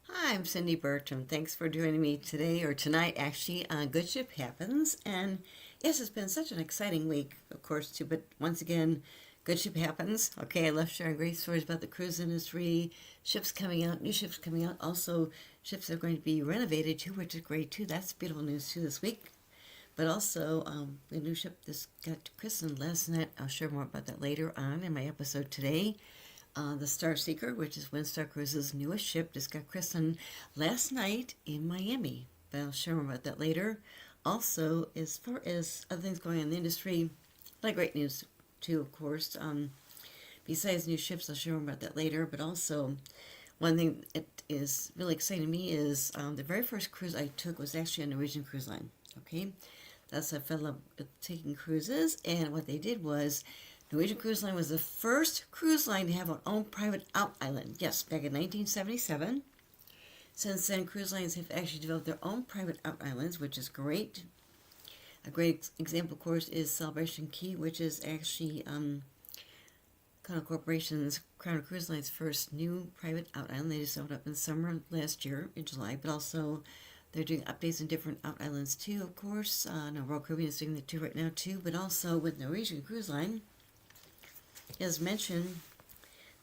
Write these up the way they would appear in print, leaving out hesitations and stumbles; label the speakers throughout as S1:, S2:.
S1: Hi, I'm Cindy Bertram. Thanks for joining me today or tonight, actually, on Good Ship Happens. And yes, it's been such an exciting week, of course, too. But once again, Good Ship Happens. Okay, I love sharing great stories about the cruise industry, ships coming out, new ships coming out. Also, ships that are going to be renovated too, which is great too. That's beautiful news too this week. But also, the new ship this got christened last night. I'll share more about that later on in my episode today. The Star Seeker, which is Windstar Cruises' newest ship, just got christened last night in Miami. But I'll share more about that later. Also, as far as other things going on in the industry, a lot of great news too, of course. Besides new ships, I'll share more about that later. But also, one thing that is really exciting to me is the very first cruise I took was actually a Norwegian Cruise Line. Okay, that's I fell in love with taking cruises, and what they did was Norwegian Cruise Line was the first cruise line to have an own private out island. Yes, back in 1977. Since then, cruise lines have actually developed their own private out islands, which is great. A great example, of course, is Celebration Key, which is actually Carnival Corporation's Crown Cruise Line's first new private out island. They just opened up in summer last year in July, but also they're doing updates in different out islands too, of course. Royal Caribbean is doing that too right now too, but also with Norwegian Cruise Line, as mentioned,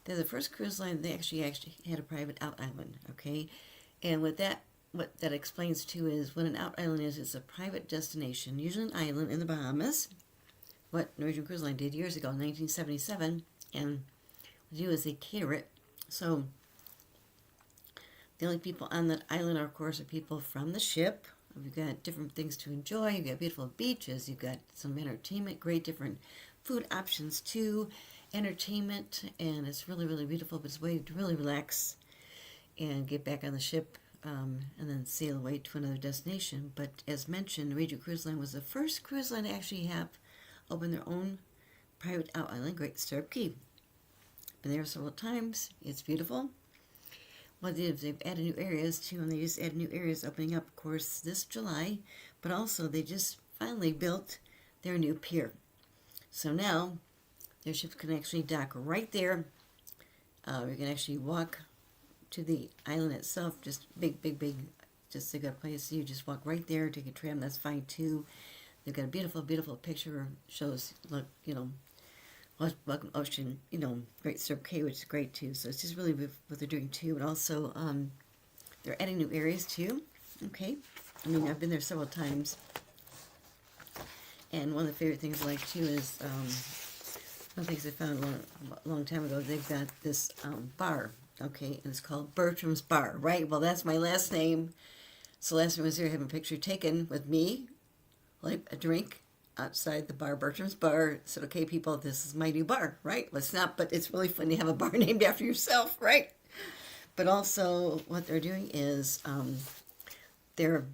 S1: they're the first cruise line they actually had a private out island. Okay, and with that, what that explains too is what an out island is. It's a private destination, usually an island in the Bahamas. What Norwegian Cruise Line did years ago, in 1977, and what they do is they cater it. So the only people on that island, are, of course, are people from the ship. You've got different things to enjoy. You've got beautiful beaches. You've got some entertainment, great different food options too, entertainment, and it's really, really beautiful. But it's a way to really relax and get back on the ship and then sail away to another destination. But as mentioned, Norwegian Cruise Line was the first cruise line to actually have opened their own private out island, Great Stirrup Cay. Been there several times. It's beautiful. What they did is they've added new areas too, and they just added new areas opening up, of course, this July. But also, they just finally built their new pier. So now, their ships can actually dock right there. You can actually walk to the island itself, just big, big, big, just a good place. You just walk right there, take a tram, that's fine too. They've got a beautiful, beautiful picture, shows, look, Welcome Ocean, Great Stirrup Cay, which is great too. So it's just really what they're doing too. And also, they're adding new areas too. Okay. I mean, I've been there several times. And one of the favorite things I like too is, one of the things I found a long time ago, they've got this bar, okay, and it's called Bertram's Bar, right? Well, that's my last name. So last time I was here, I have a picture taken with me, like a drink, outside the bar, Bertram's Bar. Said, okay, people, this is my new bar, right? Well, it's not, but it's really fun to have a bar named after yourself, right? But also, what they're doing is they've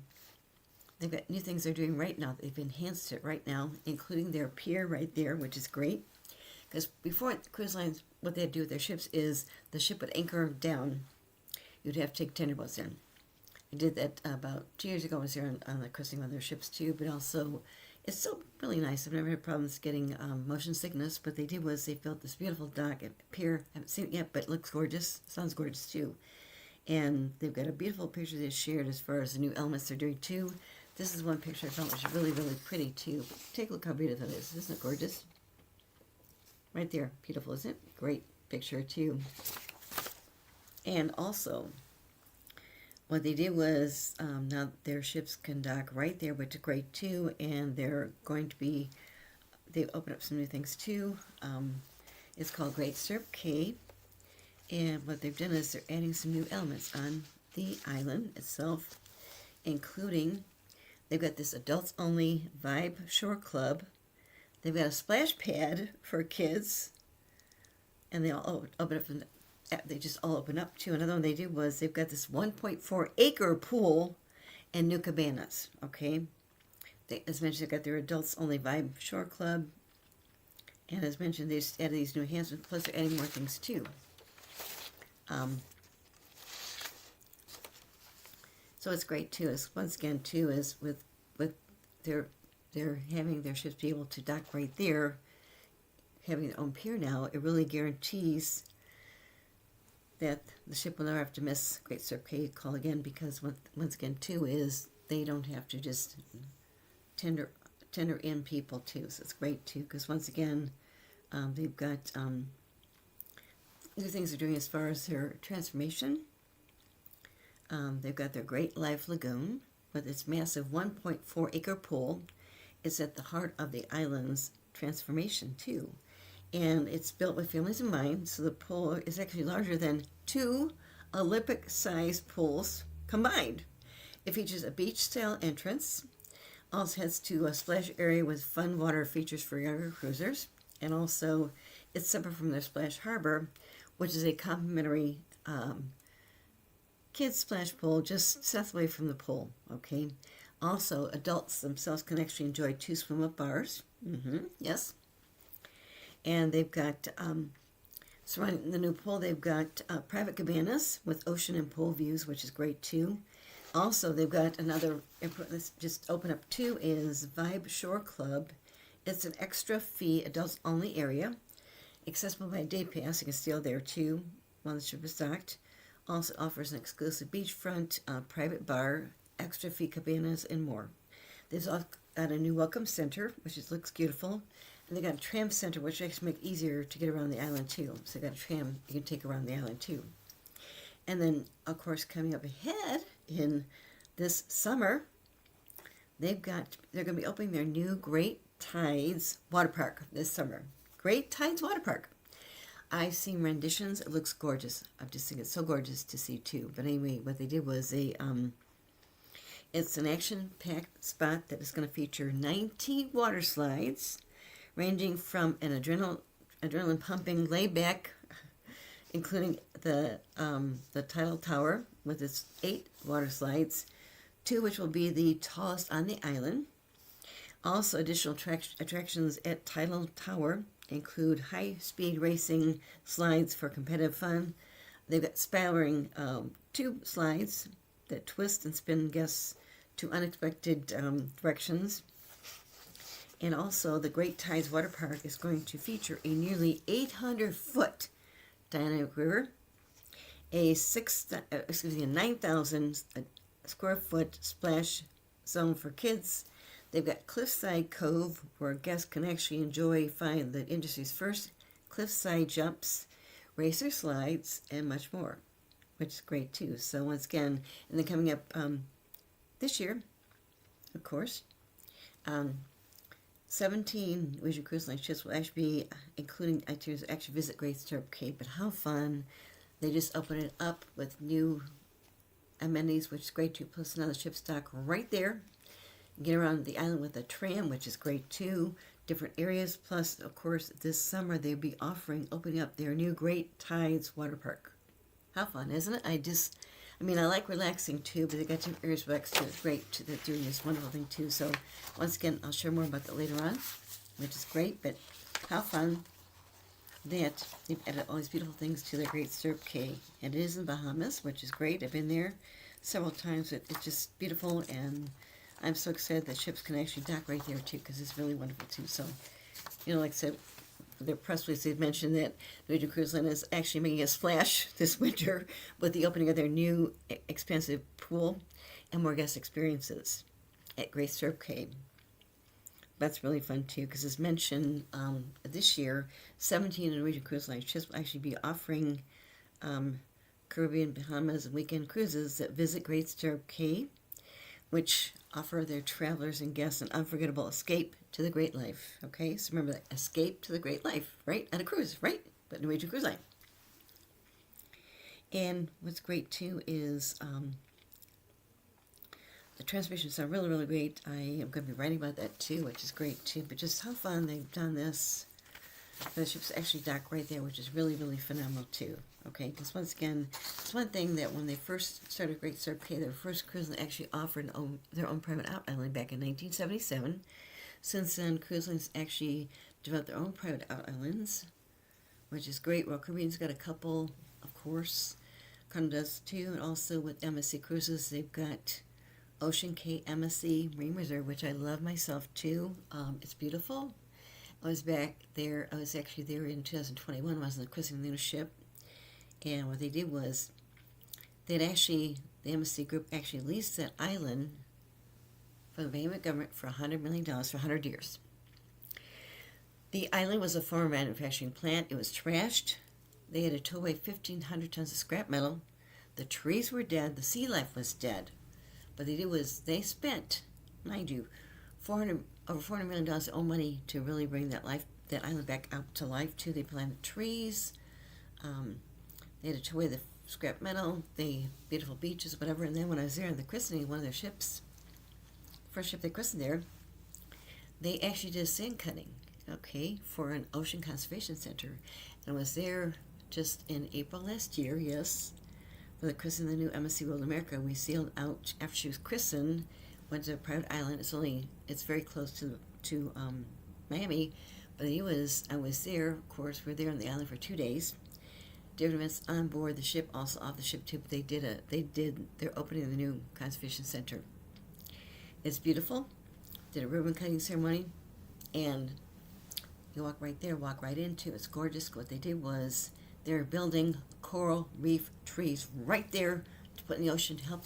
S1: got new things they're doing right now. They've enhanced it right now, including their pier right there, which is great. Because before, cruise lines, what they'd do with their ships is the ship would anchor down. You'd have to take tender boats in. I did that about 2 years ago. I was there on the christening of their ships too, but also it's still really nice. I've never had problems getting motion sickness. What they did was they built this beautiful dock at pier. I haven't seen it yet, but it looks gorgeous. Sounds gorgeous too. And they've got a beautiful picture they shared as far as the new elements they're doing too. This is one picture I found which is really, really pretty too. Take a look how beautiful it is. Isn't it gorgeous? Right there. Beautiful, isn't it? Great picture too. And also, what they did was now their ships can dock right there, which is great too, and they've opened up some new things too. It's called Great Stirrup Cay, and what they've done is they're adding some new elements on the island itself, including they've got this adults only Vibe Shore Club. They've got a splash pad for kids, and they all open up. They just all open up too. Another one they did was they've got this 1.4 acre pool and new cabanas. Okay, as mentioned, they've got their adults only Vibe Shore Club, and as mentioned, they just added these new enhancements. Plus, they're adding more things too. So it's great too. Is once again too is with their they're having their ships be able to dock right there, having their own pier now. It really guarantees that the ship will never have to miss Great Stirrup Cay call again, because once again too is they don't have to just tender in people too. So it's great too, because once again they've got new things they're doing as far as their transformation. They've got their Great Life Lagoon with its massive 1.4 acre pool. It's at the heart of the island's transformation too. And it's built with families in mind, so the pool is actually larger than 2 Olympic-sized pools combined. It features a beach-style entrance, also heads to a splash area with fun water features for younger cruisers, and also it's separate from their Splash Harbor, which is a complimentary kids splash pool just south away from the pool, okay? Also, adults themselves can actually enjoy 2 swim-up bars, yes. And they've got, surrounding the new pool, they've got private cabanas with ocean and pool views, which is great too. Also, they've got another, let's just open up too, is Vibe Shore Club. It's an extra fee, adults only area, accessible by day pass. You can stay there too while the ship is docked. Also offers an exclusive beachfront, private bar, extra fee cabanas, and more. They've also got a new welcome center, which looks beautiful. And they got a tram center, which actually makes it easier to get around the island too. So they got a tram you can take around the island too. And then, of course, coming up ahead in this summer, they're going to be opening their new Great Tides Water Park this summer. Great Tides Water Park. I've seen renditions. It looks gorgeous. I just think it's so gorgeous to see too. But anyway, what they did was it's an action-packed spot that is going to feature 90 water slides, ranging from an adrenaline-pumping layback, including the Tidal Tower with its 8 water slides, 2 which will be the tallest on the island. Also, additional attractions at Tidal Tower include high-speed racing slides for competitive fun. They've got spiraling tube slides that twist and spin guests to unexpected directions. And also, the Great Tides Water Park is going to feature a nearly 800-foot dynamic river, a 9,000 square foot splash zone for kids. They've got Cliffside Cove, where guests can actually enjoy the industry's first cliffside jumps, racer slides, and much more, which is great too. So once again, and then coming up this year, of course, 17 Norwegian Cruise Line ships will actually be including itineraries to actually visit Great Stirrup Cay. But how fun! They just opened it up with new amenities, which is great too. Plus another ship stock right there. Get around the island with a tram, which is great too. Different areas. Plus, of course, this summer they'll be opening up their new Great Tides Water Park. How fun, isn't it? I like relaxing too, but they got different areas to relax too. It's great too. They're doing this wonderful thing too. So, once again, I'll share more about that later on, which is great. But how fun that they've added all these beautiful things to their Great Stirrup Cay. And it is in the Bahamas, which is great. I've been there several times. It's just beautiful, and I'm so excited that ships can actually dock right there too, because it's really wonderful too. So, like I said, their press release, they've mentioned that Norwegian Cruise Line is actually making a splash this winter with the opening of their new expansive pool and more guest experiences at Great Stirrup Cay. That's really fun too, because as mentioned, this year, 17 Norwegian Cruise Line ships will actually be offering Caribbean, Bahamas, and weekend cruises that visit Great Stirrup Cay, which offer their travelers and guests an unforgettable escape to the great life. Okay, so remember that, escape to the great life, right? At a cruise, right? But Norwegian Cruise Line. And what's great too is the transmissions are really, really great. I am going to be writing about that too, which is great too. But just how fun they've done this. The ships actually dock right there, which is really, really phenomenal too. Okay, because once again, it's one thing that when they first started Great Stirrup Cay, their first cruise line actually offered their own private out island back in 1977. Since then, cruise lines actually developed their own private out islands, which is great. Royal Caribbean's got a couple, of course. Condor does too, and also with MSC Cruises, they've got Ocean Cay MSC Marine Reserve, which I love myself too. It's beautiful. I was back there. I was actually there in 2021. I was on the christening of the ship. And what they did was the Embassy Group actually leased that island from the Bahamian government for $100 million for 100 years. The island was a former manufacturing plant. It was trashed. They had to tow away 1,500 tons of scrap metal. The trees were dead. The sea life was dead. What they did was they spent, mind you, over $400 million of own money to really bring that island back out to life too. They planted trees. They had to tow away the scrap metal, the beautiful beaches, whatever. And then when I was there on the christening, one of their ships, first ship they christened there, they actually did sand cutting, okay, for an ocean conservation center. And I was there just in April last year, yes, for the christening of the new MSC World America. We sailed out after she was christened, went to a private island. It's very close to Miami, but I was there, of course. We were there on the island for 2 days. Different events on board the ship, also off the ship too. But they did their opening of the new conservation center. It's beautiful. Did a ribbon cutting ceremony, and you walk right there, walk right into it. It's gorgeous. What they did was they're building coral reef trees right there to put in the ocean to help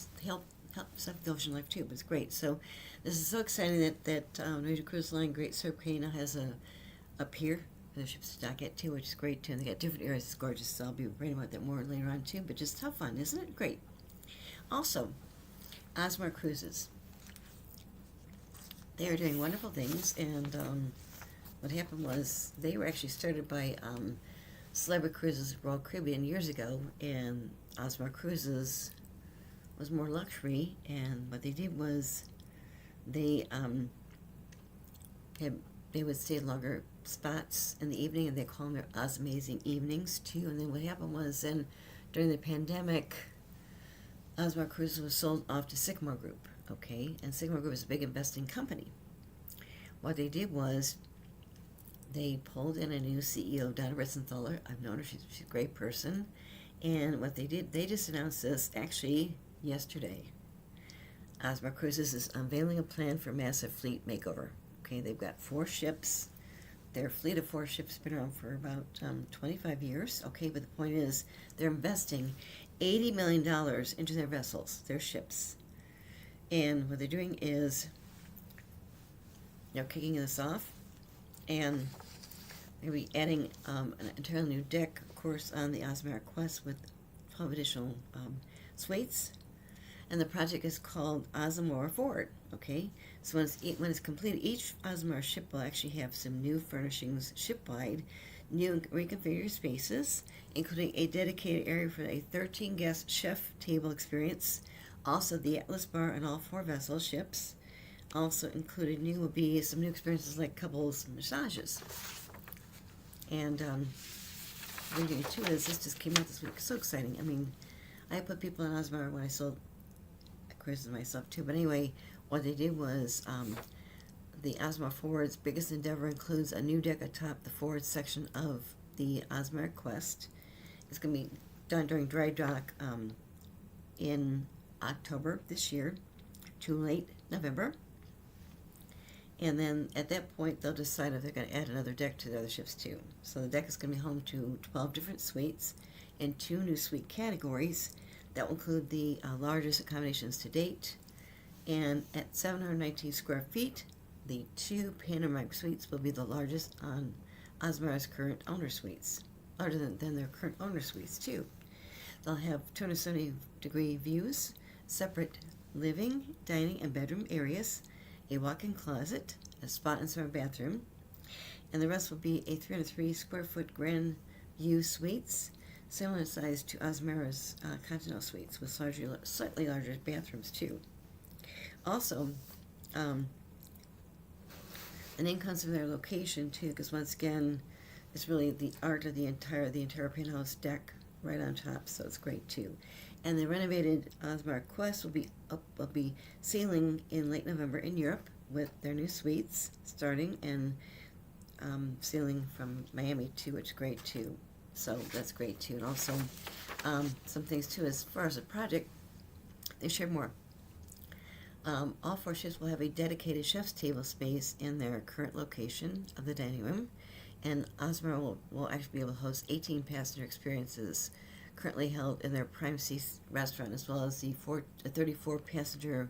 S1: save the ocean life too. But it's great. So this is so exciting that Norwegian Cruise Line Great Stirrup Cay now has a pier for the ships to dock at too, which is great too. And they got different areas. It's gorgeous. So I'll be writing about that more later on too. But just have fun, isn't it? Great. Also, Osmar Cruises. They are doing wonderful things, and what happened was they were actually started by Celebrity Cruises Royal Caribbean years ago, and Osmar Cruises was more luxury. And what they did was they would stay longer spots in the evening, and they call them their Osmazing Evenings too. And then what happened was then during the pandemic, Osmar Cruises was sold off to Sycamore Group. Okay, and Sycamore Group is a big investing company. What they did was they pulled in a new CEO, Donna Ritzenthaler. I've known her; she's a great person. And what they did, they just announced this actually yesterday. Osmar Cruises is unveiling a plan for a massive fleet makeover. Okay, they've got 4 ships. Their fleet of 4 ships has been around for about 25 years. Okay, but the point is they're investing $80 million into their vessels, their ships. And what they're doing is they're kicking this off, and they'll be adding an entirely new deck, of course, on the Osmar Quest with 12 additional suites. And the project is called Osmar Forward. Okay, so when it's completed, each Osmar ship will actually have some new furnishings ship-wide, new reconfigured spaces, including a dedicated area for a 13-guest chef table experience. Also, the Atlas Bar on all 4 vessel ships. Also included will be some new experiences like couples massages. And what I'm doing too is this just came out this week. So exciting. I mean, I put people on Osmar when I sold cruises myself too. But anyway, what they did was the Osmar Forward's biggest endeavor includes a new deck atop the forward section of the Osmar Quest. It's going to be done during dry dock in October this year to late November, and then at that point they'll decide if they're going to add another deck to the other ships too. So the deck is going to be home to 12 different suites and 2 new suite categories that will include the largest accommodations to date. And at 719 square feet, the 2 panoramic suites will be the largest on Osmar's current owner suites, larger than their current owner suites too. They'll have 270-degree views, separate living, dining, and bedroom areas, a walk-in closet, a spot and summer bathroom, and the rest will be a 303 square foot grand view suites, similar size to Osmara's Continental suites, with slightly larger bathrooms too. Also, the name comes from their location too, because once again, it's really the art of the entire penthouse deck right on top, so it's great too. And the renovated Osmar Quest will be sailing in late November in Europe with their new suites starting, and sailing from Miami too, which is great too. So that's great too. And also some things too as far as the project, they share more. All 4 ships will have a dedicated chef's table space in their current location of the dining room, and Osmar will actually be able to host 18 passenger experiences, currently held in their Prime Sea restaurant, as well as the 34-passenger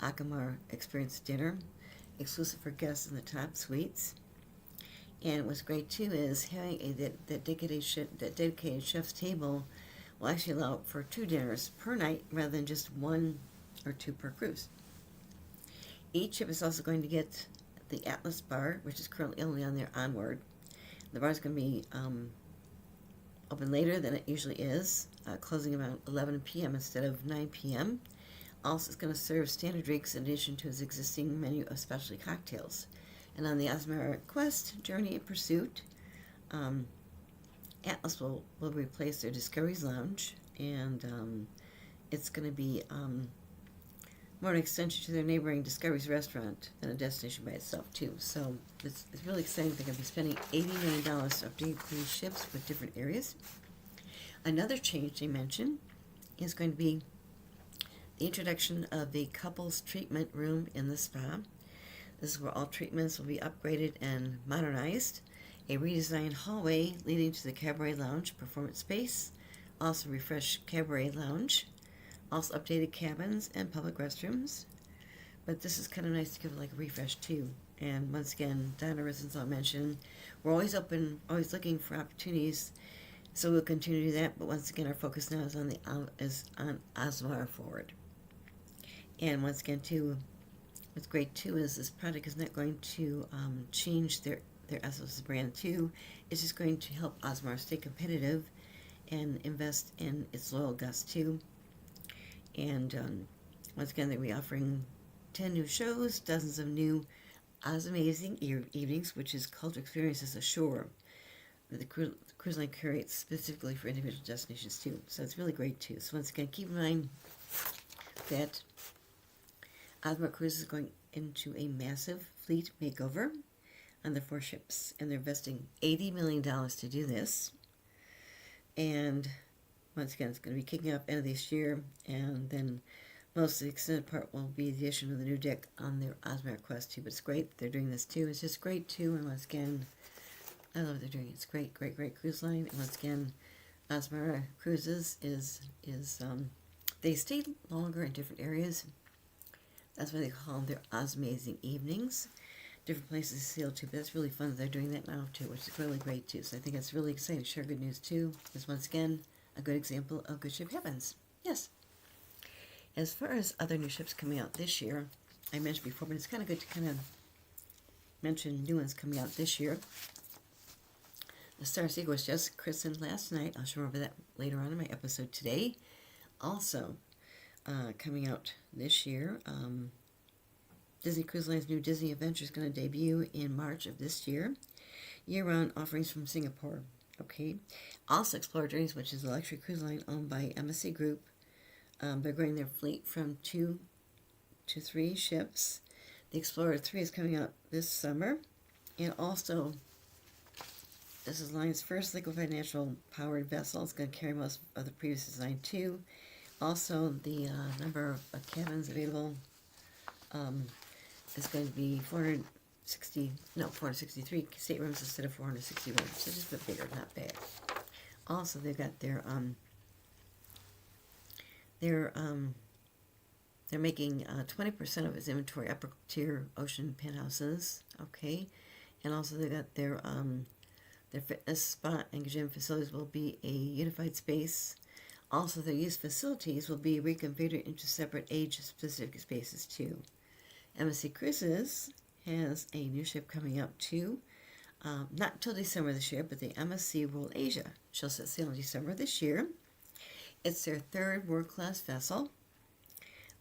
S1: Akamar Experience dinner, exclusive for guests in the top suites. And what's great too is having that dedicated chef's table will actually allow for 2 dinners per night rather than just 1 or 2 per cruise. Each ship is also going to get the Atlas bar, which is currently only on their Onward. The bar is going to be open later than it usually is, closing around 11 p.m. instead of 9 p.m. Also, it's going to serve standard drinks in addition to its existing menu of specialty cocktails. And on the Azamara Quest, Journey in Pursuit, Atlas will replace their Discoveries Lounge, and it's going to be more an extension to their neighboring Discoveries restaurant than a destination by itself, too. So it's really exciting. They're going to be spending $80 million to update cruise ships with different areas. Another change they mentioned is going to be the introduction of the couples treatment room in the spa. This is where all treatments will be upgraded and modernized. A redesigned hallway leading to the Cabaret Lounge performance space. Also refreshed Cabaret Lounge. Also updated cabins and public restrooms. But this is kind of nice to give it like a refresh too. And once again, Donna Rissenthal mentioned, we're always open, always looking for opportunities. So we'll continue to do that. But once again, our focus now is on Azamara Forward. And once again, too, what's great too is this product is not going to change their SOS brand too. It's just going to help Azamara stay competitive and invest in its loyal guests too. And once again, they'll be offering 10 new shows, dozens of new Amazing evenings, which is cultural experiences ashore that the cruise line curates specifically for individual destinations too. So it's really great too. So once again, keep in mind that Azamara Cruises is going into a massive fleet makeover on the 4 ships, and they're investing $80 million to do this. And once again, it's going to be kicking off end of this year, and then most of the extended part will be the addition of the new deck on their Azamara Quest too. But it's great they're doing this too. It's just great too. And once again, I love what they're doing. It's great cruise line. And once again, Azamara Cruises is they stay longer in different areas. That's why they call them their Amazing evenings. Different places to sail to, but that's really fun that they're doing that now too, which is really great too. So I think it's really exciting to share good news too. Because once again, a good example of Good Ship Happens. Yes. As far as other new ships coming out this year, I mentioned before, but it's kind of good to kind of mention new ones coming out this year. The Star Seeker was just christened last night. I'll show over that later on in my episode today. Also, coming out this year, Disney Cruise Line's new Disney Adventure is going to debut in March of this year. Year-round offerings from Singapore. Okay. Also, Explorer Journeys, which is a luxury cruise line owned by MSC Group. They're growing their fleet from 2 to 3 ships. The Explorer 3 is coming out this summer. And also, this is the line's first liquefied natural powered vessel. It's going to carry most of the previous design too. Also, the number of cabins available is going to be 463 staterooms instead of 460 rooms. So just a bit bigger, not bad. Also, they've got they're making 20% of its inventory upper tier ocean penthouses. Okay, and also they got their fitness spot and gym facilities will be a unified space. Also, their youth facilities will be reconfigured into separate age-specific spaces too. MSC Cruises has a new ship coming up too. Not until December this year, but the MSC World Asia shall set sail in December this year. It's their 3rd world-class vessel,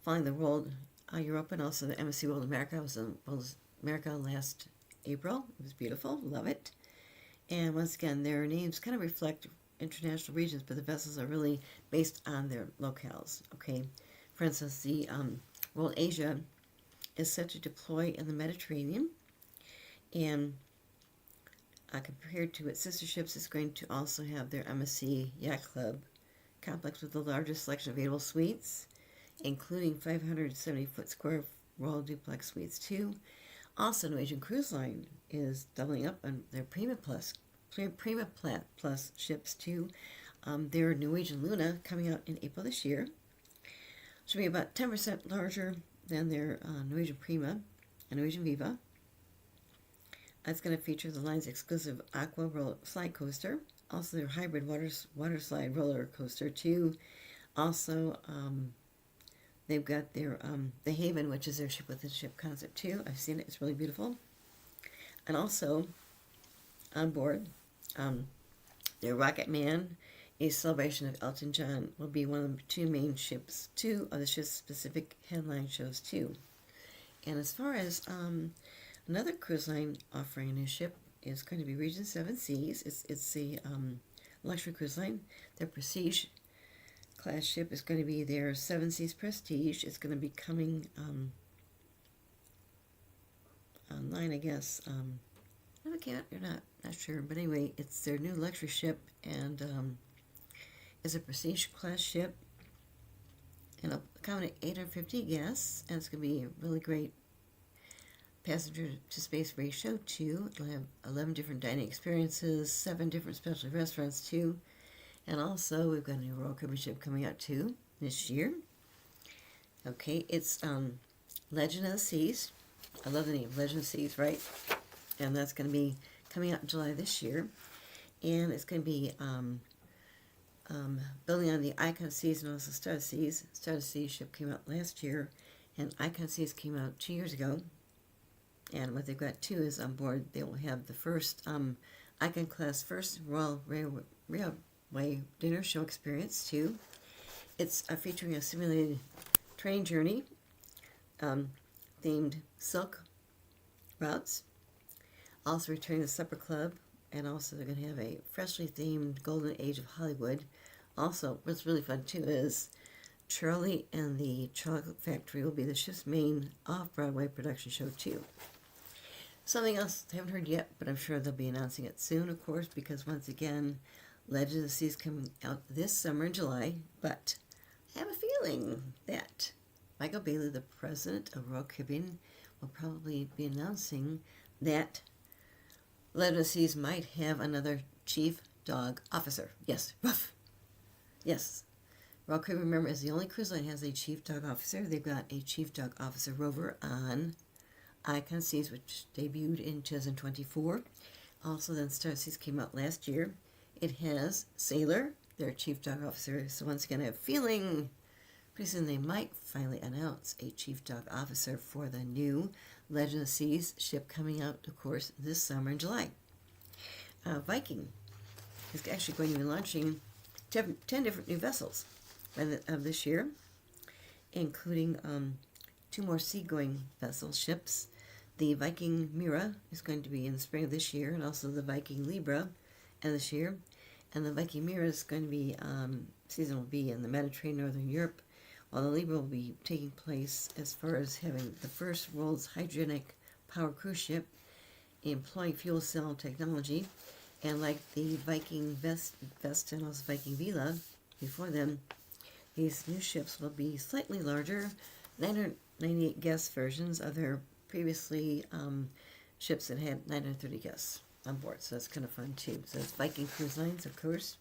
S1: following the World Europa and also the MSC World America. It was World America last April. It was beautiful, love it. And once again, their names kind of reflect international regions, but the vessels are really based on their locales. Okay, for instance, the World Asia is set to deploy in the Mediterranean, and compared to its sister ships, it's going to also have their MSC Yacht Club complex with the largest selection of available suites, including 570-foot square Royal Duplex suites too. Also, Norwegian Cruise Line is doubling up on their Prima Plus ships too. their Norwegian Luna coming out in April this year. Should be about 10% larger than their Norwegian Prima and Norwegian Viva. It's going to feature the line's exclusive Aqua slide coaster, also their hybrid water slide roller coaster too. Also, they've got their the Haven, which is their ship within ship concept too. I've seen it; it's really beautiful. And also, on board, their Rocket Man, a celebration of Elton John, will be one of the two of the ship's specific headline shows too. And as far as another cruise line offering a new ship is going to be Regent Seven Seas. It's the luxury cruise line. Their Prestige class ship is going to be their Seven Seas Prestige. It's going to be coming online, I guess. You're not sure, but anyway, it's their new luxury ship, and it's a Prestige class ship, and it'll accommodate 850 guests, and it's going to be a really great passenger to space ratio too. It'll have 11 different dining experiences, 7 different specialty restaurants too, and also we've got a new Royal Caribbean ship coming out too this year. Okay, it's Legend of the Seas. I love the name, Legend of the Seas, right? And that's going to be coming out in July this year, and it's going to be building on the Icon Seas and also Star Seas. Star Seas ship came out last year, and Icon Seas came out 2 years ago. And what they've got too is on board they will have the first Icon Class first Royal Railway dinner show experience too. It's featuring a simulated train journey, themed silk routes. Also returning the Supper Club, and also they're going to have a freshly themed Golden Age of Hollywood. Also, what's really fun too is Charlie and the Chocolate Factory will be the ship's main off-Broadway production show too. Something else I haven't heard yet, but I'm sure they'll be announcing it soon, of course, because once again, Legend of the Seas coming out this summer in July. But I have a feeling that Michael Bailey, the president of Royal Caribbean, will probably be announcing that Legend of the Seas might have another chief dog officer. Yes, Ruff. Yes. Royal Caribbean, remember, is the only cruise line that has a chief dog officer. They've got a chief dog officer rover on Icon Seas, which debuted in 2024. Also, then Star Seas came out last year. It has Sailor, their chief dog officer. So once again, I have a feeling pretty soon they might finally announce a chief dog officer for the new Legend of the Seas ship coming out, of course, this summer in July. Viking is actually going to be launching 10 different new vessels of this year, including 2 more seagoing vessel ships. The Viking Mira is going to be in the spring of this year, and also the Viking Libra this year. And the Viking Mira is going to be, season will be in the Mediterranean, Northern Europe, while the Libra will be taking place as far as having the first world's hydrogenic power cruise ship employing fuel cell technology. And like the Viking Vesta and also Viking Vela before them, these new ships will be slightly larger, 998 guest versions of their previously ships that had 930 guests on board. So that's kind of fun too. So it's Viking Cruise Lines, of course.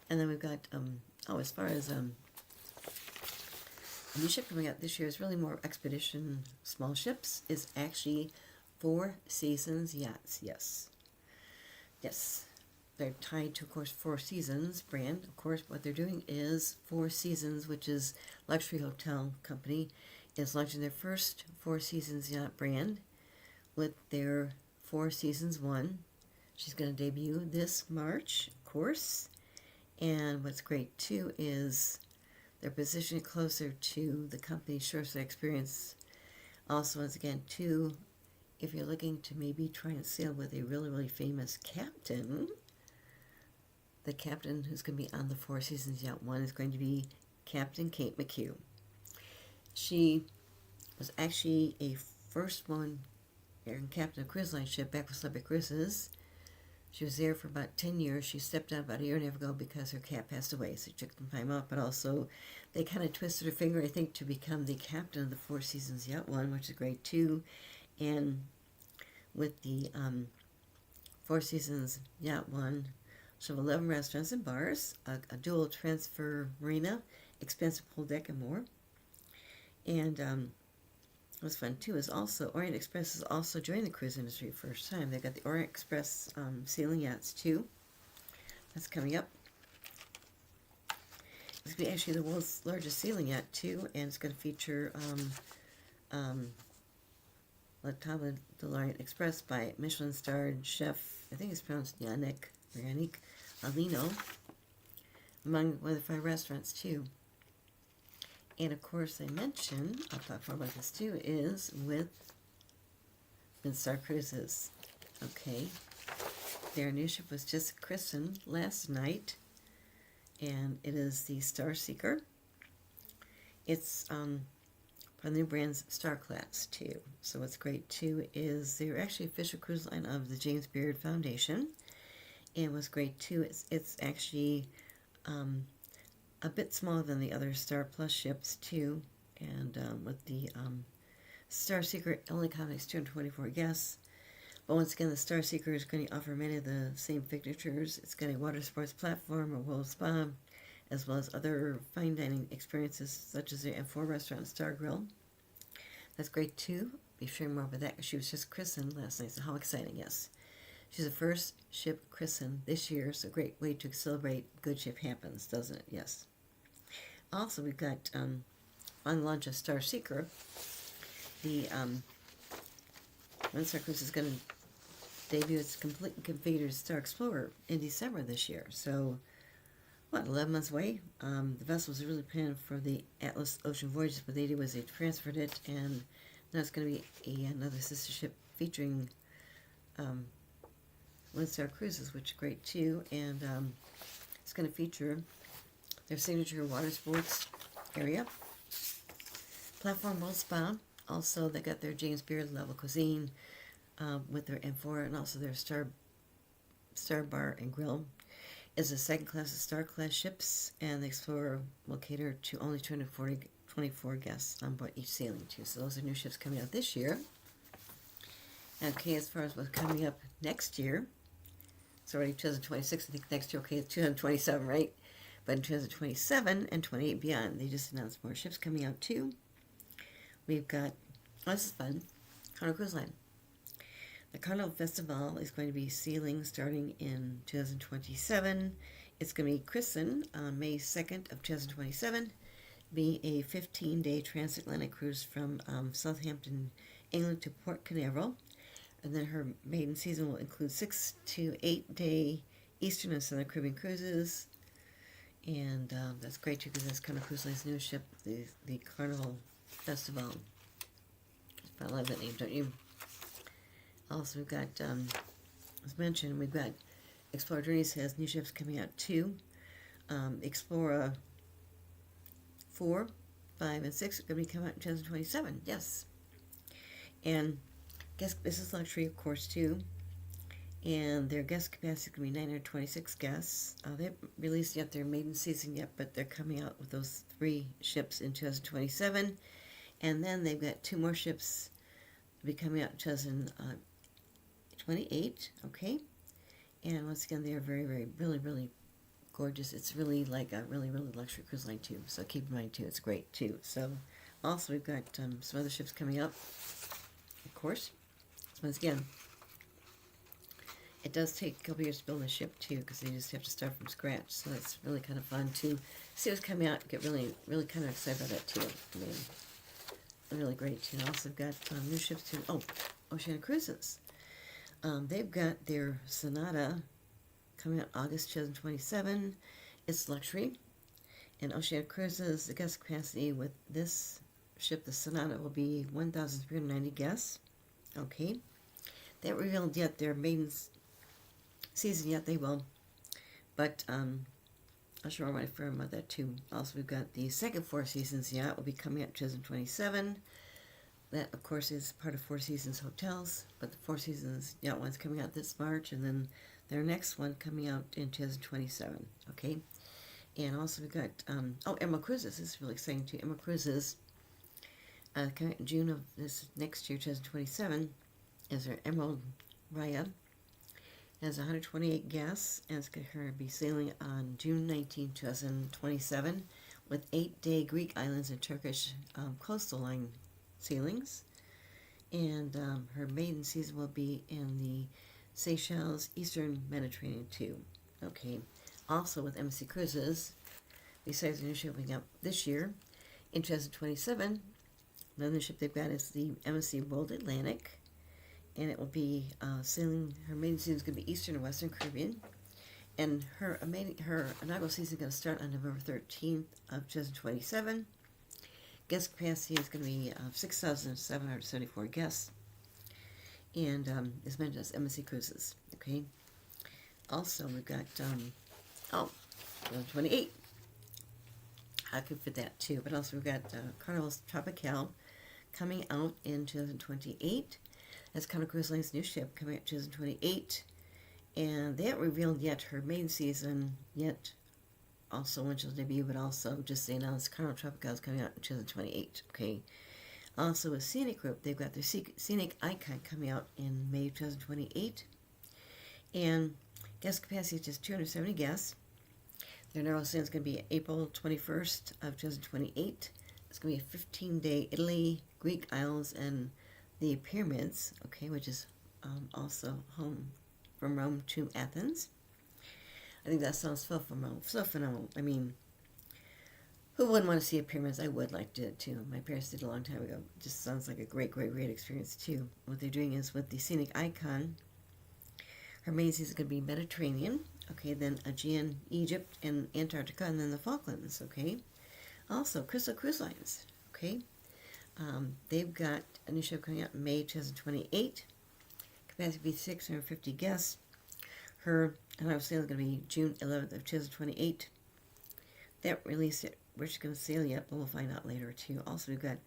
S1: And then we've got, as far as a new ship coming out this year is really more expedition small ships. Is actually Four Seasons yachts. Yes. They're tied to, of course, Four Seasons brand. Of course, what they're doing is Four Seasons, which is luxury hotel company, is launching their first Four Seasons yacht brand with their Four Seasons 1. She's going to debut this March, of course. And what's great, too, is they're positioning closer to the company's shoreside experience. Also, once again, too, if you're looking to maybe try and sail with a really, really famous captain, the captain who's going to be on the Four Seasons Yacht 1 is going to be Captain Kate McHugh. She was actually a first woman captain of a cruise line ship back with Celebrity Cruises. She was there for about 10 years. She stepped down about a year and a half ago because her cat passed away, so she took some time off. But also, they kind of twisted her finger, I think, to become the captain of the Four Seasons Yacht 1, which is great, too. And with the Four Seasons Yacht 1, So 11 restaurants and bars, a dual transfer marina, expensive pool deck, and more. And what's fun too is also Orient Express is also joining the cruise industry for the first time. They got the Orient Express sailing yachts too. That's coming up. It's going to be actually the world's largest sailing yacht too, and it's going to feature La Table de l'Orient Express by Michelin-starred chef, I think it's pronounced Yannick Alino, among one of the 5 restaurants too. And of course, I mentioned, I'll talk more about this too, is with Windstar Cruises. Okay, their new ship was just christened last night, and it is the Star Seeker. It's from the new brand's Star Class too. So what's great too is they're actually official cruise line of the James Beard Foundation. And what's great too is it's actually a bit smaller than the other Star Plus ships too, and with the Star Seeker only accommodates 224 guests. But once again, the Star Seeker is going to offer many of the same features. It's got a water sports platform, a world spa, as well as other fine dining experiences such as the M4 restaurant Star Grill. That's great too. Be sharing more about that because she was just christened last night. So how exciting! Yes. She's the first ship christened this year, so a great way to celebrate Good Ship Happens, doesn't it? Yes. Also, we've got, on the launch of Star Seeker, the Windstar Cruise is going to debut its complete configured Star Explorer in December this year. So, 11 months away? The vessel was really planned for the Atlas Ocean Voyages, but they did was they transferred it, and now it's going to be another sister ship featuring Windstar Cruises, which is great too, and it's going to feature their signature water sports area, platform world spa. Also, they got their James Beard level cuisine with their M4, and also their Star Bar and Grill. Is a second class of Star Class ships, and the Explorer will cater to only 224 guests on board each sailing too. So those are new ships coming out this year. Okay, as far as what's coming up next year, it's already 2026. I think next year, okay, it's 2027, right? But in 2027 and 28 beyond, they just announced more ships coming out too. We've got, this is fun, Carnival Cruise Line. The Carnival Festival is going to be sailing starting in 2027. It's going to be christened on May 2nd of 2027, being a 15-day transatlantic cruise from Southampton, England to Port Canaveral. And then her maiden season will include 6 to 8 day Eastern and Southern Caribbean cruises. And that's great too, because that's Carnival Cruise Line's new ship, the Carnival Festival. I love that name, don't you? Also, we've got, as mentioned, we've got Explorer Journeys has new ships coming out too. Explorer 4, 5, and 6 are going to be coming out in 2027. Yes. And guest business luxury, of course, too. And their guest capacity is going to be 926 guests. They haven't released yet their maiden season yet, but they're coming out with those 3 ships in 2027. And then they've got 2 more ships to be coming out in 2028. Okay. And once again, they are very, very, really, really gorgeous. It's really like a really, really luxury cruise line too. So keep in mind too, it's great too. So also we've got some other ships coming up, of course. Once again, it does take a couple years to build a ship too, because they just have to start from scratch. So that's really kind of fun to see what's coming out. Get really, really kind of excited about that too. I mean, really great too. Also, got new ships too. Oh, Oceania Cruises. They've got their Sonata coming out August 2027. It's luxury. And Oceania Cruises, the guest capacity with this ship, the Sonata, will be 1,390 guests. Okay. They haven't revealed yet their maiden season yet. They will. But I'll show my firm about that too. Also, we've got the second Four Seasons yacht will be coming out 2027. That, of course, is part of Four Seasons Hotels, but the Four Seasons yacht one's coming out this March, and then their next one coming out in 2027. Okay, and also we've got Emerald Cruises. This is really exciting too. Emerald Cruises coming out in June of this next year, 2027, is their Emerald Raya, has 128 guests, and it's going to be sailing on June 19, 2027, with 8-day Greek islands and Turkish coastal line sailings. And her maiden season will be in the Seychelles, Eastern Mediterranean too. Okay. Also with MSC Cruises, besides the new ship coming up this year, in 2027, another ship they've got is the MSC World Atlantic, and it will be sailing. Her maiden season is going to be Eastern and Western Caribbean, and her inaugural season is going to start on November 13th of 2027. Guest capacity is going to be 6,774 guests, and as mentioned as MSC Cruises. Okay. Also, we've got 28. I could fit that too, but also we've got Carnival Tropical coming out in 2028. That's Carnival Cruise Line's new ship coming out in 2028, and they haven't revealed yet her main season yet. Also when she'll debut, but also just they announced Carnival Tropical is coming out in 2028. Okay. Also with Scenic Group, they've got their Scenic Icon coming out in May 2028, and guest capacity is just 270 guests. Their narrow sail is going to be April 21st of 2028. It's going to be a 15-day Italy, Greek Isles, and the Pyramids, okay, which is also home from Rome to Athens. I think that sounds so phenomenal. I mean, who wouldn't want to see a pyramids? I would like to too. My parents did a long time ago. It just sounds like a great experience too. What they're doing is with the Scenic Icon, her main season is going to be Mediterranean, okay, then Aegean, Egypt, and Antarctica, and then the Falklands, okay. Also, Crystal Cruise Lines, okay. They've got a new ship coming out in May 2028. Capacity to be 650 guests. Her inaugural sail is going to be June 11th of 2028. That release, we're just going to sail yet, but we'll find out later too. Also, we've got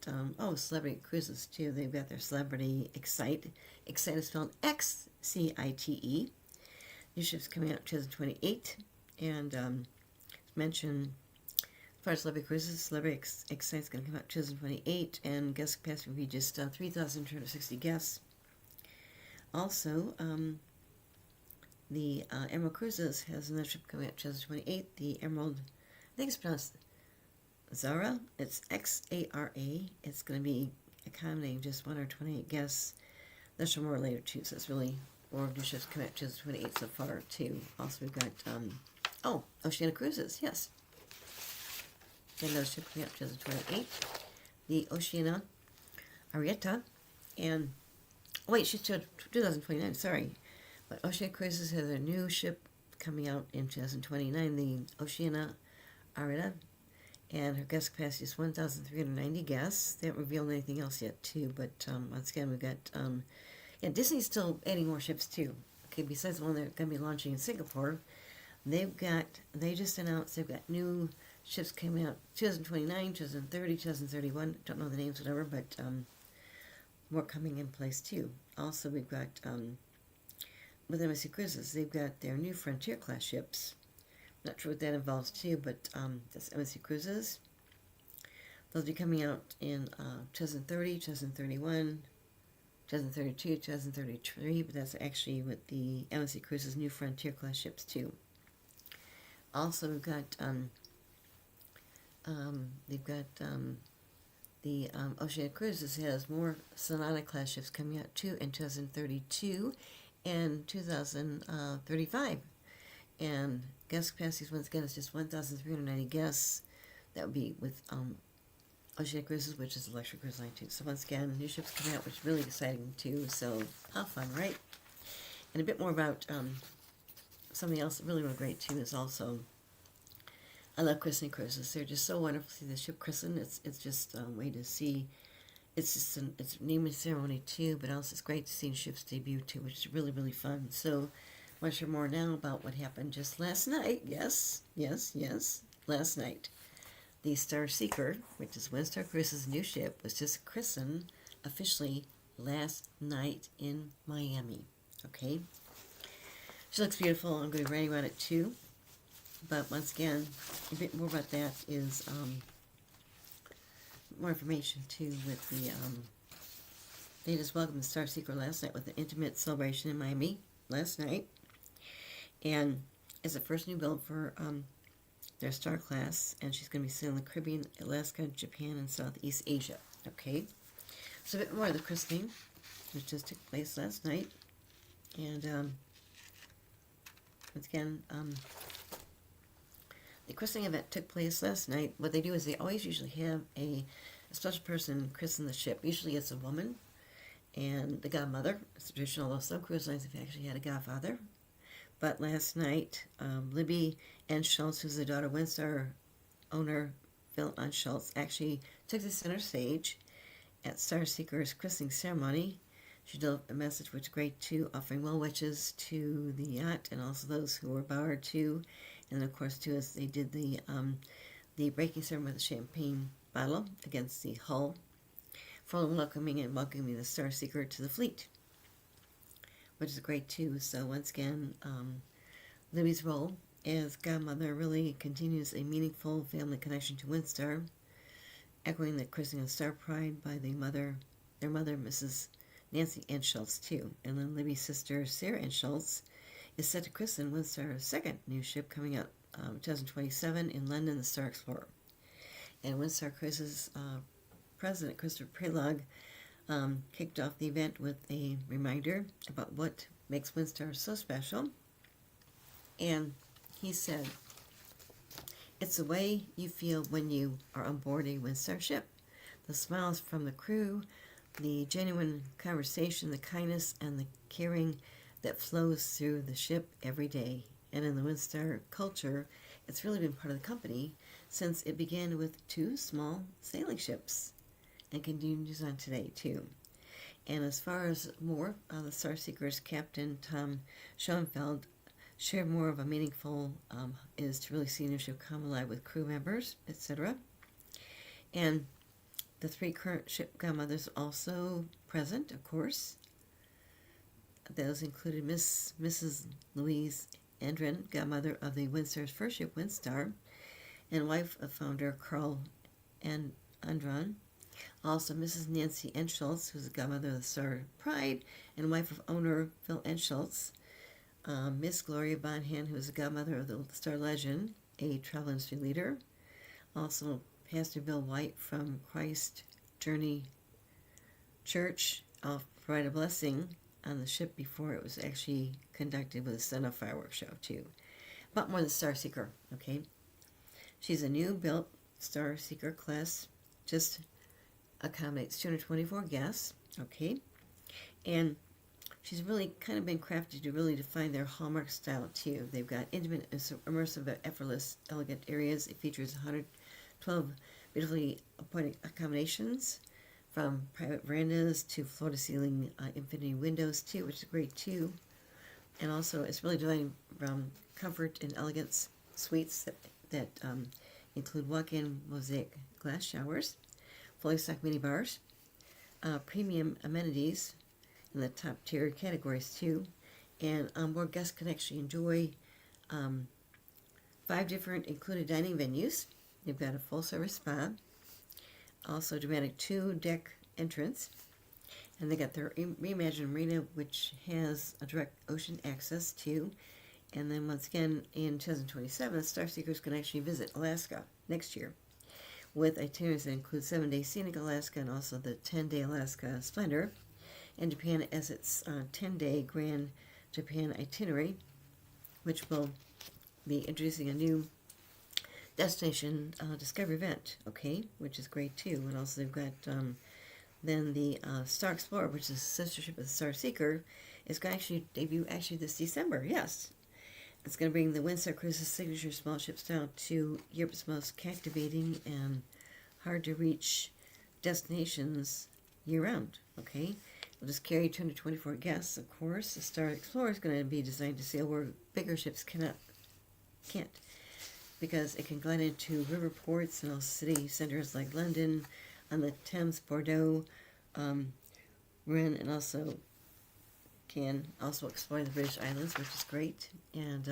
S1: Celebrity Cruises too. They've got their Celebrity Excite. Excite is spelled Xcite. New ship's coming out in 2028, and as mentioned, as far as Celebrity Cruises, Celebrity Excite is going to come out in 2028, and guest capacity will be just 3,260 guests. Also, the Emerald Cruises has another ship coming out in 2028. The Emerald, I think it's pronounced Zara. It's Xara. It's going to be accommodating just 128 guests. That's more later too. So it's really more new ships coming out in 2028 so far too. Also, we've got Oceania Cruises. Yes, another ship coming out in 2028. The Oceania Arietta, and she's 2029. Sorry. But Oceania Cruises has a new ship coming out in 2029, the Oceania Arietta, and her guest capacity is 1,390 guests. They haven't revealed anything else yet, too, but once again, we've got, Disney's still adding more ships, too. Okay, besides the one they're going to be launching in Singapore, they just announced they've got new ships coming out 2029, 2030, 2031, don't know the names, whatever, but more coming in place, too. Also, we've got, with MSC Cruises, they've got their new Frontier class ships. Not sure what that involves too, but that's MSC Cruises. They'll be coming out in 2030, 2031, 2032, 2033, but that's actually with the MSC Cruises new Frontier class ships too. Also, we've got the Oceania Cruises has more Sonata class ships coming out too in 2032. And 2035, and guest capacities once again is just 1,390 guests. That would be with Oceania Cruises, which is a luxury cruise line too. So once again, new ships coming out, which is really exciting too. So how fun, right? And a bit more about something else really great too is also, I love christening cruises. They're just so wonderful to see the ship christen. It's just a way to see. It's just it's naming ceremony too, but also it's great to see ships debut too, which is really fun. So, I want to share more now about what happened just last night. Yes, last night. The Star Seeker, which is Windstar Cruises' new ship, was just christened officially last night in Miami. Okay? She looks beautiful. I'm going to be writing about it too. But once again, a bit more about that is more information too with the they just welcomed the Star Seeker last night with an intimate celebration in Miami last night. And it's the first new build for their star class, and she's going to be sailing the Caribbean, Alaska, Japan, and Southeast Asia. Okay, so a bit more of the christening, which just took place last night. And once again, the christening event took place last night. What they do is they always usually have a special person christen the ship. Usually it's a woman and the godmother. It's traditional, although some cruise lines have actually had a godfather. But last night, Libby Ann Schultz, who's the daughter of Windstar owner Phil Ann Schultz, actually took the center stage at Starseeker's christening ceremony. She delivered a message which was great too, offering well wishes to the yacht and also those who were aboard too. And of course too, as they did the breaking ceremony with the champagne bottle against the hull, for welcoming the Starseeker to the fleet, which is great too. So once again, Libby's role as godmother really continues a meaningful family connection to Windstar, echoing the christening of Star Pride by their mother, Mrs. Nancy Ann Schultz too. And then Libby's sister, Sarah Ann Schultz, is set to christen Windstar's second new ship coming out 2027 in London, the Star Explorer. And Windstar Cruises President Christopher Prelog kicked off the event with a reminder about what makes Windstar so special. And he said, "It's the way you feel when you are on board a Windstar ship. The smiles from the crew, the genuine conversation, the kindness, and the caring that flows through the ship every day. And in the Windstar culture, it's really been part of the company since it began with 2 small sailing ships and continues on today too." And as far as more, the Starseeker's captain Tom Schoenfeld shared more of a meaningful is to really see a new ship come alive with crew members, etc. And the 3 current ship godmothers also present, of course. Those included Mrs. Louise Andren, godmother of the Windstar's first ship, Windstar, and wife of founder Carl Andron. Also, Mrs. Nancy Ann Schultz, who's the godmother of the Star Pride, and wife of owner Phil Ann Schultz. Miss Gloria Bonhan, who is the godmother of the Star Legend, a travel industry leader. Also, Pastor Bill White from Christ Journey Church provided a blessing on the ship before it was actually conducted with a send-off fireworks show too. But more the Starseeker, okay? She's a new built Starseeker class, just accommodates 224 guests, okay? And she's really kind of been crafted to really define their hallmark style too. They've got intimate, immersive, effortless, elegant areas. It features 112 beautifully appointed accommodations, from private verandas to floor-to-ceiling infinity windows too, which is great too. And also, it's really designed from comfort and elegance suites that include walk-in mosaic glass showers, fully stocked mini bars, premium amenities in the top tier categories too, and onboard guests can actually enjoy 5 different included dining venues. You've got a full-service spa, also dramatic 2-deck entrance, and they got their reimagined marina, which has a direct ocean access too. And then once again, in 2027, Starseekers can actually visit Alaska next year with itineraries that include 7-day scenic Alaska and also the 10-day Alaska Splendor, and Japan as its 10-day Grand Japan itinerary, which will be introducing a new destination discovery event, okay, which is great too. And also they've got then the Star Explorer, which is a sister ship of the Starseeker, is going to actually debut this December. Yes, it's going to bring the Windstar Cruises signature small ship style to Europe's most captivating and hard to reach destinations year round. Okay, it'll just carry 224 guests. Of course, the Star Explorer is going to be designed to sail where bigger ships can't, because it can glide into river ports and also city centers like London, on the Thames, Bordeaux, Rennes, and also can also explore the British Islands, which is great. And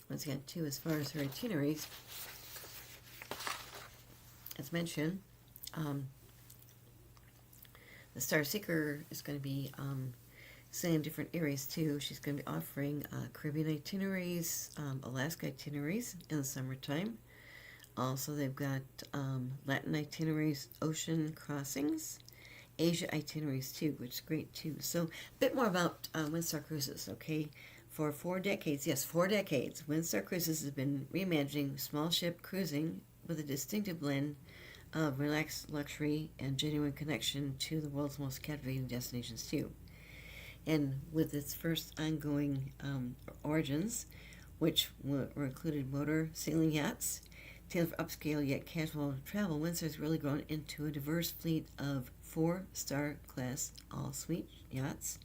S1: once again, too, as far as her itineraries, as mentioned, the Starseeker is going to be sailing different areas too. She's going to be offering Caribbean itineraries, Alaska itineraries in the summertime. Also, they've got Latin itineraries, ocean crossings, Asia itineraries too, which is great too. So, a bit more about Windstar Cruises, okay? For 4 decades, yes, 4 decades, Windstar Cruises has been reimagining small ship cruising with a distinctive blend of relaxed luxury and genuine connection to the world's most captivating destinations too. And with its first ongoing origins, which were included motor sailing yachts, tailored for upscale yet casual travel, Windsor has really grown into a diverse fleet of 4-star class all-suite yachts,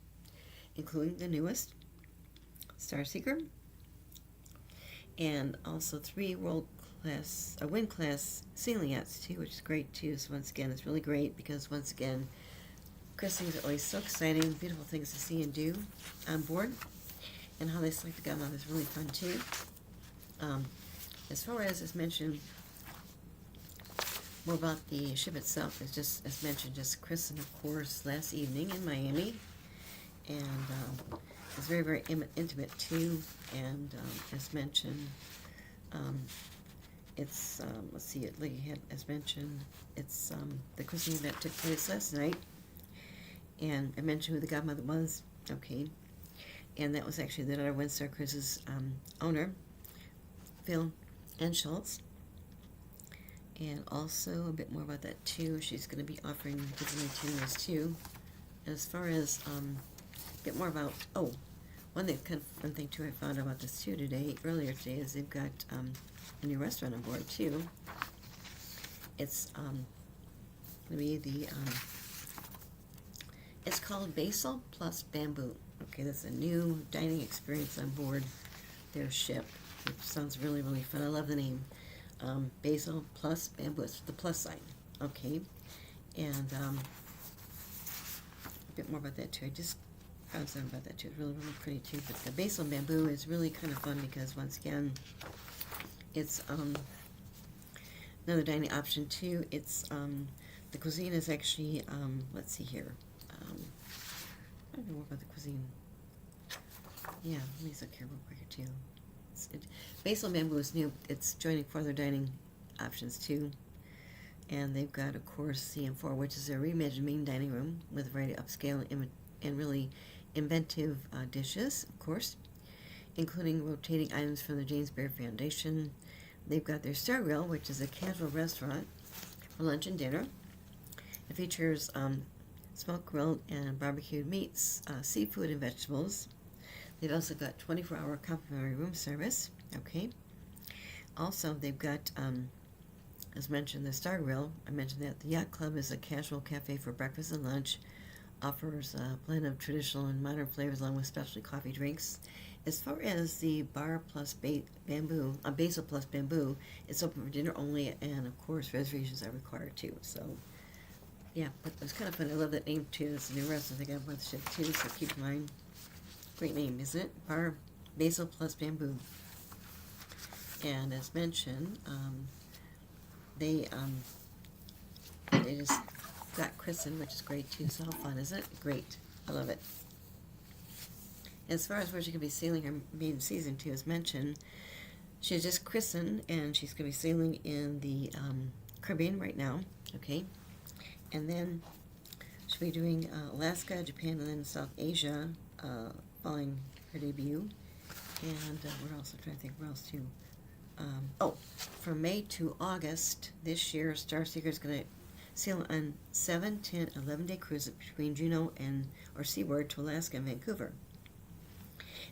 S1: including the newest Starseeker, and also 3 world-class, wind-class sailing yachts too, which is great too. So once again, it's really great because once again, christenings are always so exciting, beautiful things to see and do on board, and how they select the godmother is really fun too. As far as mentioned, more about the ship itself is just, as mentioned, just christened, of course, last evening in Miami, and it's very, very intimate too. And as mentioned, it's let's see, like as mentioned, it's the christening event took place last night, and I mentioned who the godmother was, okay, and that was actually the Windstar Cruises owner, Phil and Schultz. And also a bit more about that too. She's going to be offering Disney itineraries too. And as far as a bit more about one thing too I found out about this too earlier today is they've got a new restaurant on board too. It's going to be it's called Basil Plus Bamboo. Okay, that's a new dining experience on board their ship, which sounds really, really fun. I love the name. Basil Plus Bamboo. It's the plus sign. Okay, and a bit more about that too. I just found something about that too. It's really, really pretty too. But the Basil Bamboo is really kind of fun because once again, it's another dining option too. It's the cuisine is actually let's see here. I don't know more about the cuisine. Yeah, let me look here real quick too. Basil Bamboo is new. It's joining 4 other dining options too. And they've got, of course, CM4, which is a reimagined main dining room with a variety of upscale and really inventive dishes, of course, including rotating items from the James Beard Foundation. They've got their Star Grill, which is a casual restaurant for lunch and dinner. It features smoked grilled and barbecued meats, seafood and vegetables. They've also got 24-hour complimentary room service, okay? Also, they've got, as mentioned, the Star Grill. I mentioned that the Yacht Club is a casual cafe for breakfast and lunch, offers a blend of traditional and modern flavors along with specialty coffee drinks. As far as the Bar Plus Bamboo, Basil Plus Bamboo, it's open for dinner only, and of course, reservations are required too. So, yeah, but it's kind of fun. I love that name too. It's a new restaurant they got on the ship too, so keep in mind. Great name, isn't it? Bar Basil Plus Bamboo. And as mentioned, they just got christened, which is great too. So how fun, isn't it? Great. I love it. As far as where she could be sailing her maiden season too, as mentioned, she's just christened and she's going to be sailing in the Caribbean right now. Okay. And then she'll be doing Alaska, Japan, and then South Asia following her debut. And we're also trying to think where else too. From May to August this year, Starseeker is going to sail on 7, 10, 11-day cruises between Juneau or Seaward to Alaska and Vancouver.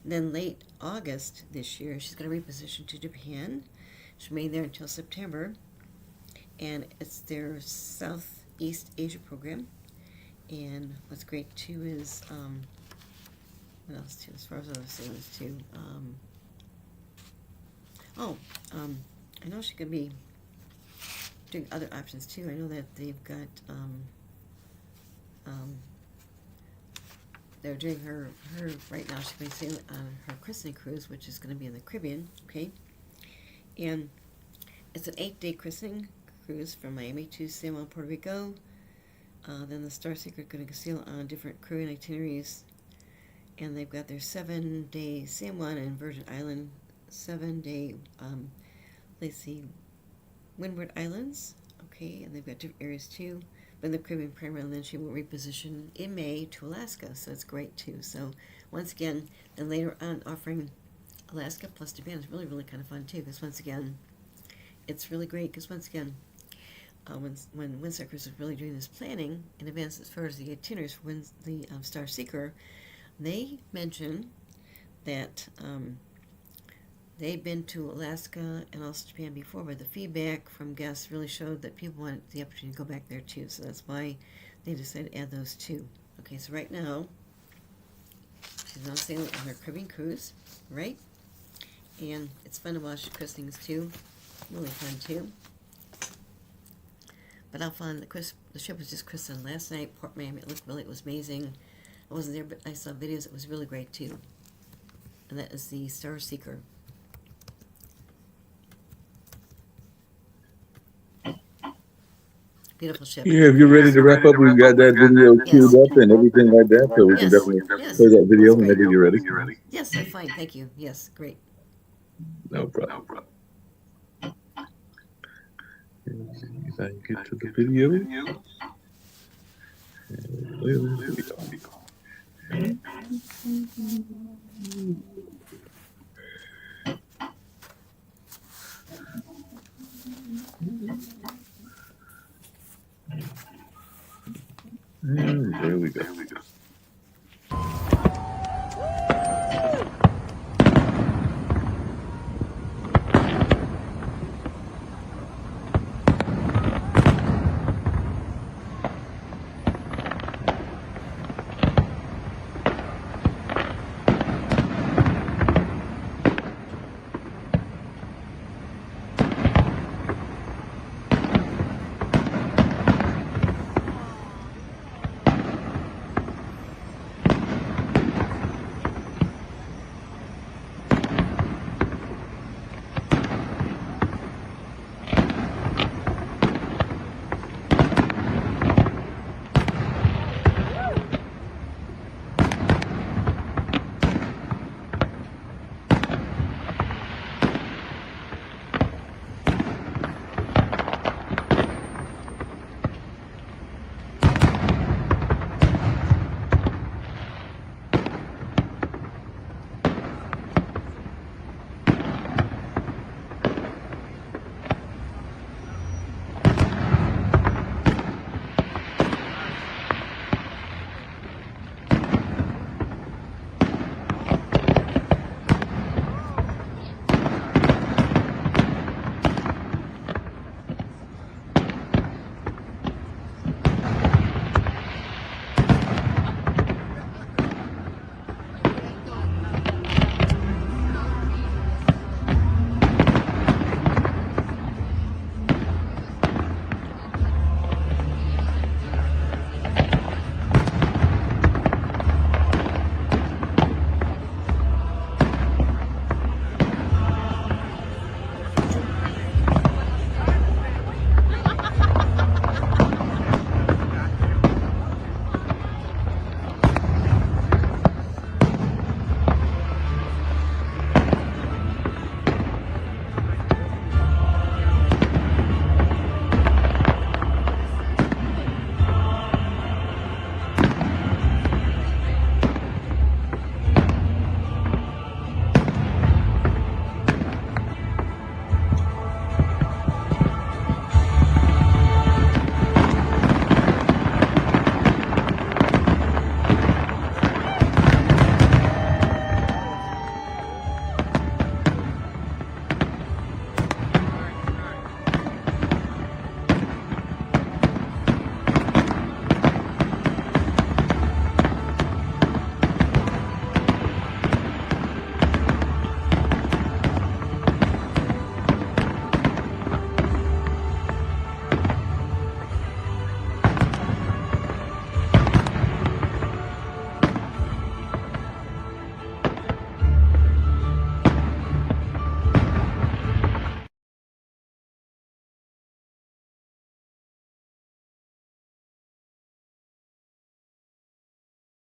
S1: And then late August this year, she's going to reposition to Japan. She'll remain there until September. And it's their Southeast Asia program. And what's great too is, what else too, as far as other sailings too? I know she could be doing other options too. I know that they've got, they're doing her right now. She's going to be sailing on her christening cruise, which is going to be in the Caribbean, okay? And it's an 8-day christening cruise from Miami to San Juan, Puerto Rico. Then the Starseeker is going to sail on different Caribbean itineraries and they've got their 7-day San Juan and Virgin Island 7-day, let's see, Windward Islands. Okay, and they've got different areas too. But in the Caribbean primarily, then she will reposition in May to Alaska, so it's great too. So once again, then later on offering Alaska plus Japan is really, really kind of fun too, because once again, it's really great because once again, when Windstar Cruise was really doing this planning in advance as far as the itineraries for the Star Seeker, they mentioned that they've been to Alaska and also Japan before, but the feedback from guests really showed that people wanted the opportunity to go back there too, so that's why they decided to add those two. Okay, so right now, she's on sailing on her Caribbean cruise, right? And it's fun to watch christenings too, really fun too. But I'll find the ship was just christened last night, Port Miami. It was amazing. I wasn't there, but I saw videos. It was really great too. And that is the Star Seeker. Beautiful ship.
S2: Yeah, if you're ready to wrap up, we've got that video queued
S1: Yes.
S2: up and everything like that, so we can
S1: Yes.
S2: definitely
S1: Yes.
S2: play that video
S1: That's
S2: whenever
S1: great.
S2: you're ready.
S1: Yes, I'm fine. Thank you. Yes, great.
S2: No problem. Let's see if I can get to the video. There we go.